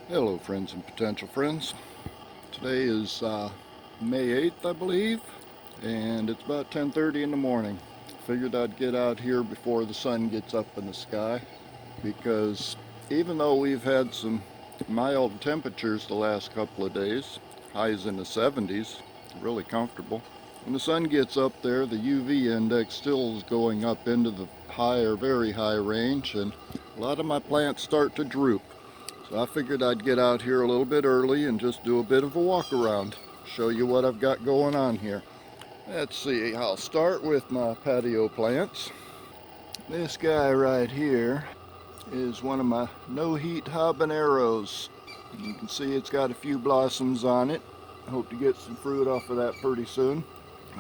Hello friends and potential friends. Today is May 8th, I believe, and it's about 10:30 in the morning. Figured I'd get out here before the sun gets up in the sky, because even though we've had some mild temperatures the last couple of days, highs in the 70s, really comfortable. When the sun gets up there, the UV index still is going up into the high or very high range, and a lot of my plants start to droop. So I figured I'd get out here a little bit early and just do a bit of a walk around, show you what I've got going on here. Let's see, I'll start with my patio plants. This guy right here is one of my no-heat Habaneros. You can see it's got a few blossoms on it. I hope to get some fruit off of that pretty soon.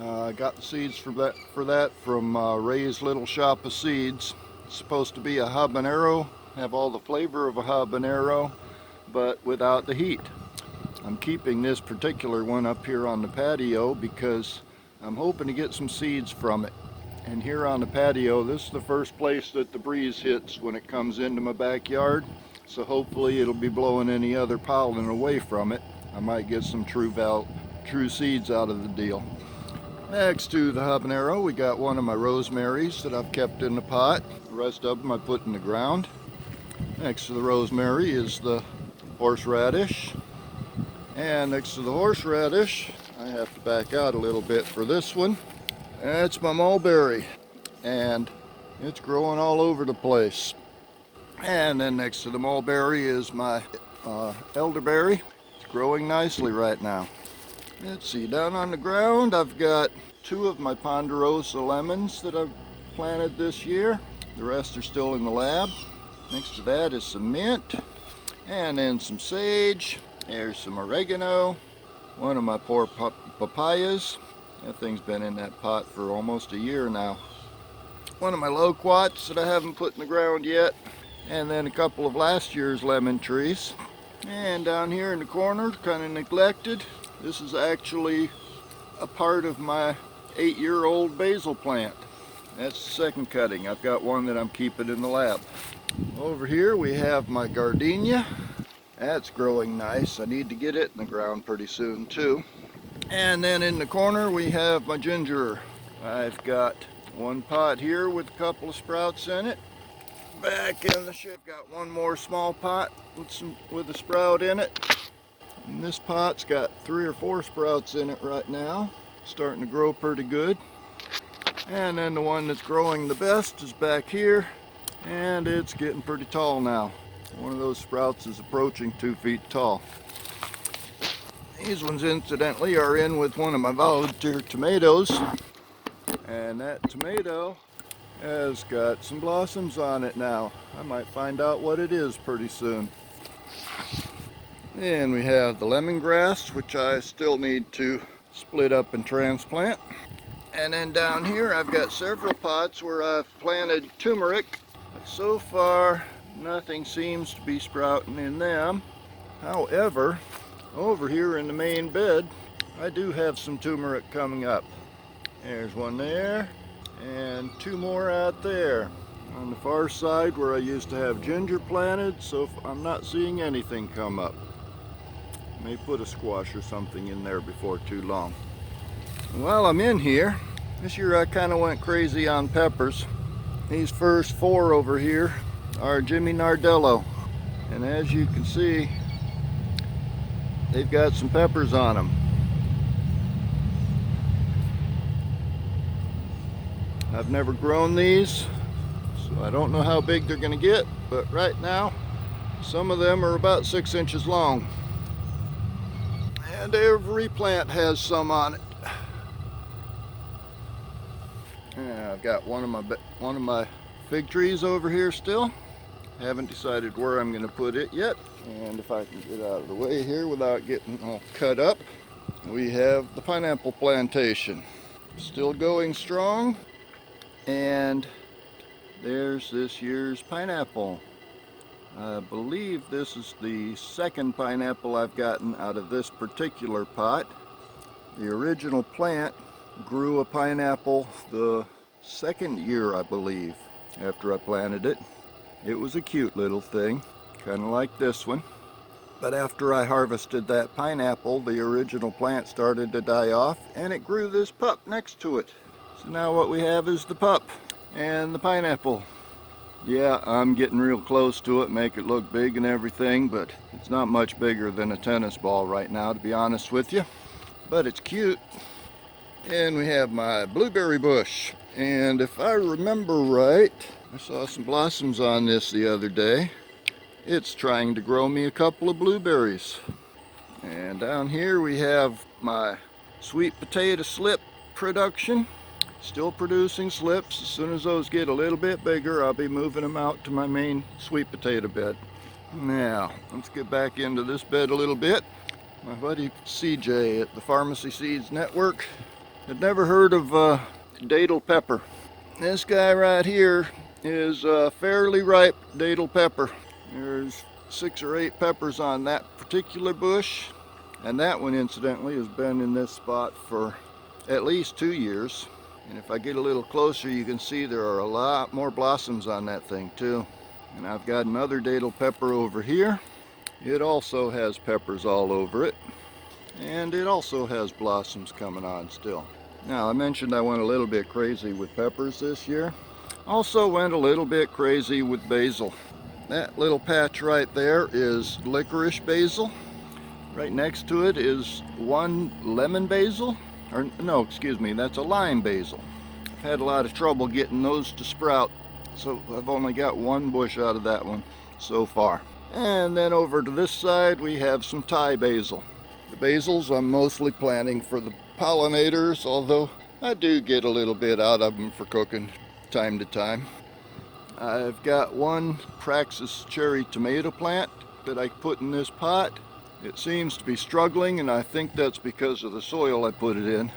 I got the seeds for that from Ray's Little Shop of Seeds. It's supposed to be a habanero, have all the flavor of a habanero, but without the heat. I'm keeping this particular one up here on the patio because I'm hoping to get some seeds from it. And here on the patio, this is the first place that the breeze hits when it comes into my backyard. So hopefully it'll be blowing any other pollen away from it. I might get some true seeds out of the deal. Next to the habanero, we got one of my rosemaries that I've kept in the pot. The rest of them I put in the ground. Next to the rosemary is the horseradish. And next to the horseradish, I have to back out a little bit for this one. That's my mulberry. And it's growing all over the place. And then next to the mulberry is my elderberry. It's growing nicely right now. Let's see, down on the ground I've got two of my Ponderosa Lemons that I've planted this year. The rest are still in the lab. Next to that is some mint, and then some sage. There's some oregano. One of my poor papayas. That thing's been in that pot for almost a year now. One of my loquats that I haven't put in the ground yet. And then a couple of last year's lemon trees. And down here in the corner, kind of neglected, this is actually a part of my 8-year-old basil plant. That's the second cutting. I've got one that I'm keeping in the lab. Over here we have my Gardenia. That's growing nice. I need to get it in the ground pretty soon too. And then in the corner we have my ginger. I've got one pot here with a couple of sprouts in it. Back in the shed, got one more small pot with a sprout in it. And this pot's got 3 or 4 sprouts in it right now. Starting to grow pretty good. And then the one that's growing the best is back here. And it's getting pretty tall now. One of those sprouts is approaching 2 feet tall. These ones, incidentally, are in with one of my volunteer tomatoes. And that tomato has got some blossoms on it now. I might find out what it is pretty soon. Then we have the lemongrass, which I still need to split up and transplant. And then down here I've got several pots where I've planted turmeric. So far nothing seems to be sprouting in them. However, over here in the main bed I do have some turmeric coming up. There's one there and 2 more out there. On the far side where I used to have ginger planted, so I'm not seeing anything come up. May put a squash or something in there before too long. While I'm in here, this year I kind of went crazy on peppers. These first 4 over here are Jimmy Nardello. And as you can see, they've got some peppers on them. I've never grown these, so I don't know how big they're going to get, but right now some of them are about 6 inches long. And every plant has some on it. Yeah, I've got one of my fig trees over here still. Haven't decided where I'm going to put it yet. And if I can get out of the way here without getting all cut up, we have the pineapple plantation. Still going strong. And there's this year's pineapple. I believe this is the second pineapple I've gotten out of this particular pot. The original plant grew a pineapple the second year, I believe, after I planted it. It was a cute little thing, kind of like this one. But after I harvested that pineapple, the original plant started to die off, and it grew this pup next to it. So now what we have is the pup and the pineapple. Yeah, I'm getting real close to it, make it look big and everything, but it's not much bigger than a tennis ball right now, to be honest with you. But it's cute. And we have my blueberry bush. And if I remember right, I saw some blossoms on this the other day. It's trying to grow me a couple of blueberries. And down here we have my sweet potato slip production. Still producing slips. As soon as those get a little bit bigger, I'll be moving them out to my main sweet potato bed. Now, let's get back into this bed a little bit. My buddy CJ at the Pharmacy Seeds Network had never heard of Natal Pepper. This guy right here is a fairly ripe Natal Pepper. There's 6 or 8 peppers on that particular bush, and that one incidentally has been in this spot for at least 2 years. And if I get a little closer, you can see there are a lot more blossoms on that thing too. And I've got another Natal Pepper over here. It also has peppers all over it, and it also has blossoms coming on still. Now, I mentioned I went a little bit crazy with peppers this year. Also went a little bit crazy with basil. That little patch right there is Licorice Basil. Right next to it is one lemon basil. Or no, excuse me, that's a lime basil. I've had a lot of trouble getting those to sprout, so I've only got one bush out of that one so far. And then over to this side we have some Thai basil. The basils I'm mostly planting for the pollinators, although I do get a little bit out of them for cooking time to time. I've got one Praxis cherry tomato plant that I put in this pot. It seems to be struggling, and I think that's because of the soil I put it in.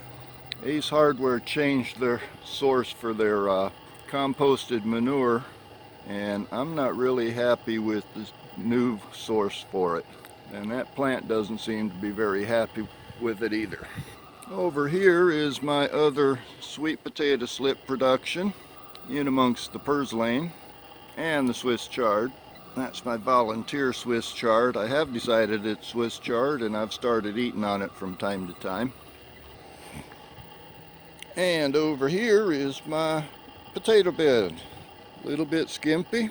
Ace Hardware changed their source for their composted manure, and I'm not really happy with the new source for it. And that plant doesn't seem to be very happy with it either. Over here is my other sweet potato slip production, in amongst the purslane and the Swiss chard. That's my volunteer Swiss chard. I have decided it's Swiss chard, and I've started eating on it from time to time. And over here is my potato bed. A little bit skimpy.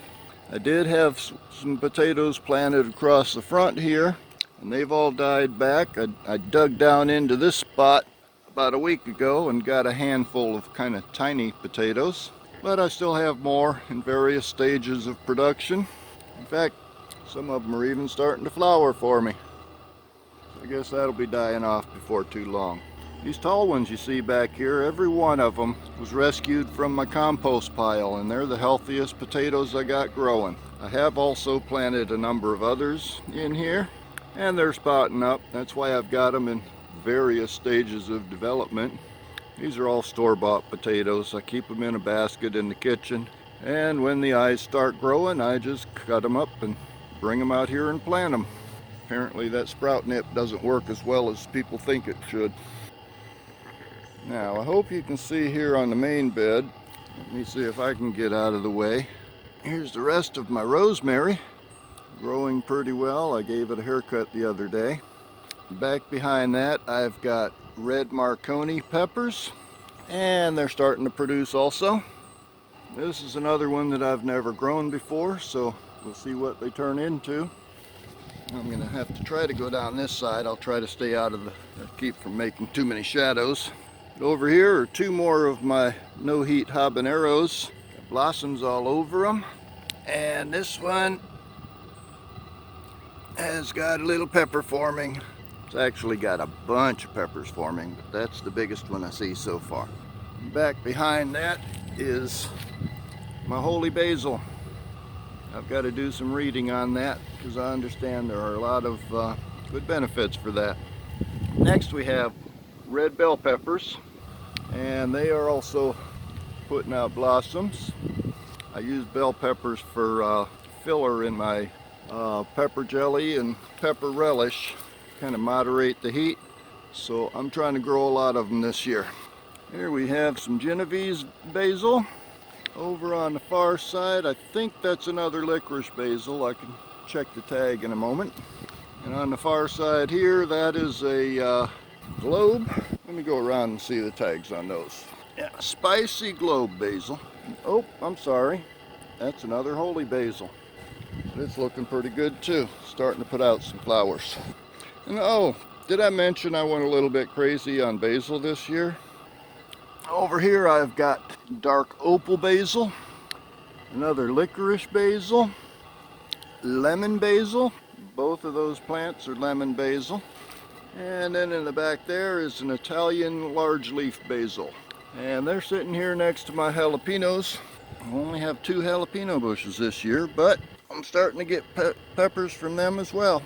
I did have some potatoes planted across the front here, and they've all died back. I dug down into this spot about a week ago and got a handful of kind of tiny potatoes. But I still have more in various stages of production. In fact, some of them are even starting to flower for me. I guess that'll be dying off before too long. These tall ones you see back here, every one of them was rescued from my compost pile, and they're the healthiest potatoes I got growing. I have also planted a number of others in here, and they're spotting up. That's why I've got them in various stages of development. These are all store-bought potatoes. I keep them in a basket in the kitchen. And when the eyes start growing, I just cut them up and bring them out here and plant them. Apparently that sprout nip doesn't work as well as people think it should. Now, I hope you can see here on the main bed. Let me see if I can get out of the way. Here's the rest of my rosemary. Growing pretty well. I gave it a haircut the other day. Back behind that, I've got red Marconi Peppers, and they're starting to produce also. This is another one that I've never grown before, so we'll see what they turn into. I'm going to have to try to go down this side. I'll try to stay out of keep from making too many shadows. But over here are 2 more of my no heat habaneros. Got blossoms all over them. And this one has got a little pepper forming. It's actually got a bunch of peppers forming, but that's the biggest one I see so far. Back behind that is my holy basil. I've got to do some reading on that because I understand there are a lot of good benefits for that. Next we have red bell peppers, and they are also putting out blossoms. I use bell peppers for filler in my pepper jelly and pepper relish, kind of moderate the heat. So I'm trying to grow a lot of them this year. Here we have some Genovese basil. Over on the far side, I think that's another licorice basil. I can check the tag in a moment. And on the far side here, that is a globe. Let me go around and see the tags on those. Yeah, spicy globe basil. Oh, I'm sorry. That's another holy basil. It's looking pretty good too. Starting to put out some flowers. And oh, did I mention I went a little bit crazy on basil this year? Over here I've got dark opal basil, another licorice basil, lemon basil. Both of those plants are lemon basil. And then in the back there is an Italian large leaf basil. And they're sitting here next to my jalapenos. I only have 2 jalapeno bushes this year, but I'm starting to get peppers from them as well.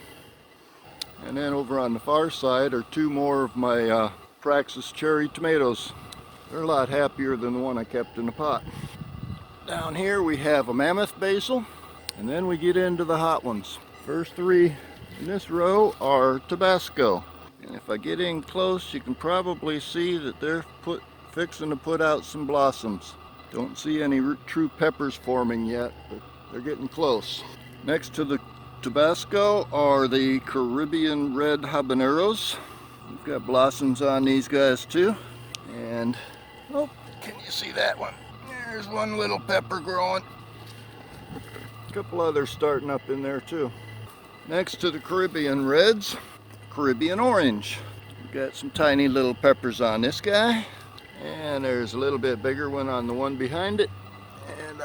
And then over on the far side are 2 more of my Praxis cherry tomatoes. They're a lot happier than the one I kept in the pot. Down here we have a Mammoth Basil, and then we get into the hot ones. First 3 in this row are Tabasco. And if I get in close, you can probably see that they're fixing to put out some blossoms. Don't see any true peppers forming yet, but they're getting close. Next to the Tabasco are the Caribbean red habaneros. We've got blossoms on these guys too. And, oh, can you see that one? There's one little pepper growing. A couple others starting up in there too. Next to the Caribbean reds, Caribbean orange. We've got some tiny little peppers on this guy. And there's a little bit bigger one on the one behind it. And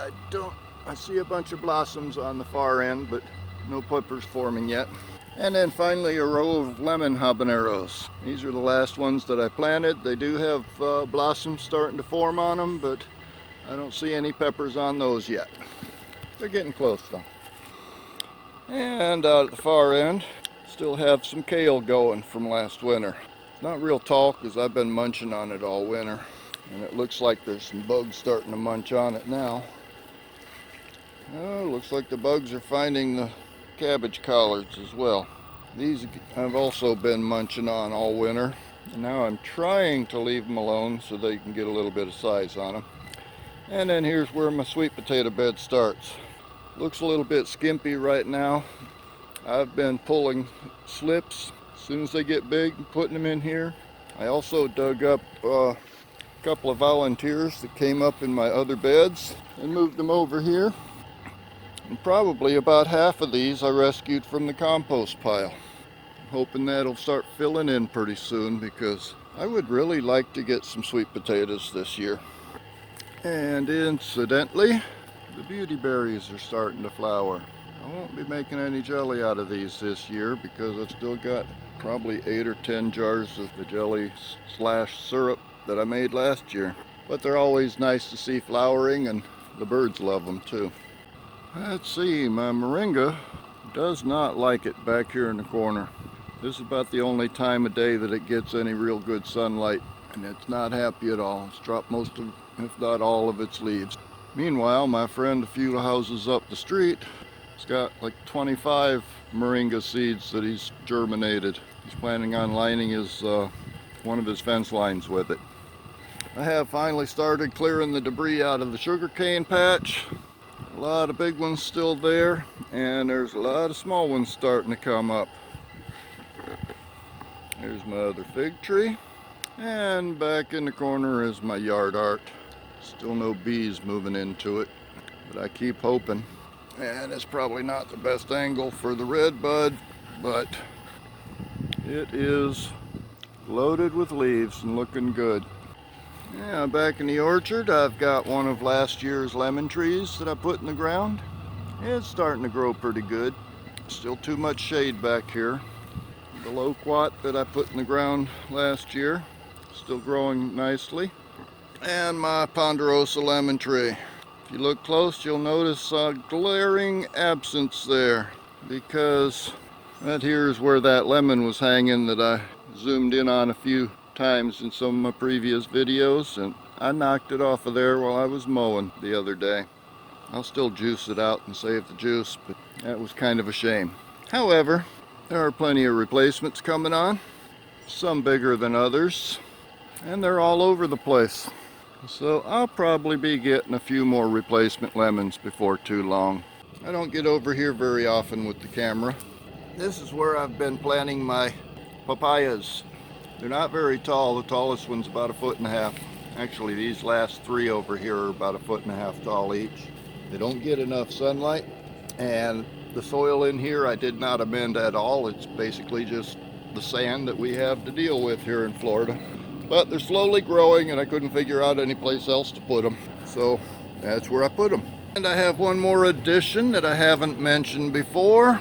I see a bunch of blossoms on the far end, but no peppers forming yet. And then finally a row of lemon habaneros. These are the last ones that I planted. They do have blossoms starting to form on them, but I don't see any peppers on those yet. They're getting close though. And out at the far end, still have some kale going from last winter. It's not real tall because I've been munching on it all winter. And it looks like there's some bugs starting to munch on it now. Oh, looks like the bugs are finding the cabbage collards as well. These I've also been munching on all winter. And now I'm trying to leave them alone so they can get a little bit of size on them. And then here's where my sweet potato bed starts. Looks a little bit skimpy right now. I've been pulling slips as soon as they get big and putting them in here. I also dug up a couple of volunteers that came up in my other beds and moved them over here. And probably about half of these I rescued from the compost pile. I'm hoping that'll start filling in pretty soon because I would really like to get some sweet potatoes this year. And incidentally, the beauty berries are starting to flower. I won't be making any jelly out of these this year because I've still got probably 8 or 10 jars of the jelly / syrup that I made last year. But they're always nice to see flowering, and the birds love them too. Let's see, my Moringa does not like it back here in the corner. This is about the only time of day that it gets any real good sunlight, and it's not happy at all. It's dropped most of, if not all of its leaves. Meanwhile, my friend a few houses up the street has got like 25 Moringa seeds that he's germinated. He's planning on lining his one of his fence lines with it. I have finally started clearing the debris out of the sugarcane patch. A lot of big ones still there, and there's a lot of small ones starting to come up. There's my other fig tree, and back in the corner is my yard art. Still no bees moving into it, but I keep hoping. And it's probably not the best angle for the red bud, but it is loaded with leaves and looking good. Yeah, back in the orchard, I've got one of last year's lemon trees that I put in the ground. It's starting to grow pretty good. Still too much shade back here. The loquat that I put in the ground last year, still growing nicely. And my Ponderosa lemon tree. If you look close, you'll notice a glaring absence there, because that here is where that lemon was hanging that I zoomed in on a few times in some of my previous videos, and I knocked it off of there while I was mowing the other day. I'll still juice it out and save the juice, but that was kind of a shame. However, there are plenty of replacements coming on, some bigger than others, and they're all over the place. So I'll probably be getting a few more replacement lemons before too long. I don't get over here very often with the camera, This is where I've been planting my papayas. They're not very tall. The tallest one's about 1.5 feet. Actually, these last 3 over here are about 1.5 feet tall each. They don't get enough sunlight, and the soil in here I did not amend at all. It's basically just the sand that we have to deal with here in Florida. But they're slowly growing, and I couldn't figure out any place else to put them, so that's where I put them. And I have one more addition that I haven't mentioned before.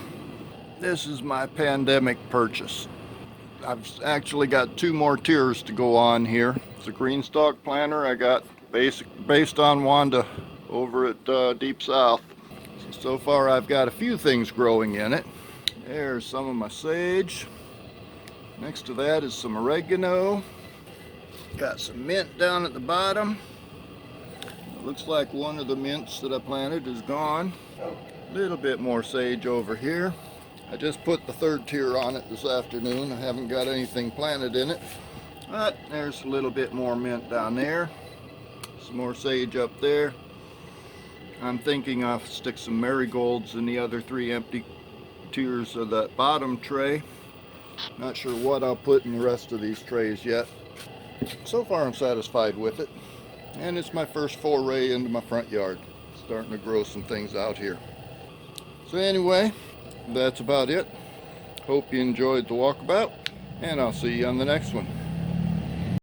This is my pandemic purchase. I've actually got 2 more tiers to go on here. It's a GreenStalk planter I got based on Wanda over at Deep South. So far I've got a few things growing in it. There's some of my sage. Next to that is some oregano. Got some mint down at the bottom. It looks like one of the mints that I planted is gone. A little bit more sage over here. I just put the 3rd tier on it this afternoon. I haven't got anything planted in it. But there's a little bit more mint down there. Some more sage up there. I'm thinking I'll stick some marigolds in the other 3 empty tiers of that bottom tray. Not sure what I'll put in the rest of these trays yet. So far I'm satisfied with it. And it's my first foray into my front yard. Starting to grow some things out here. So anyway, that's about it. Hope you enjoyed the walkabout, and I'll see you on the next one.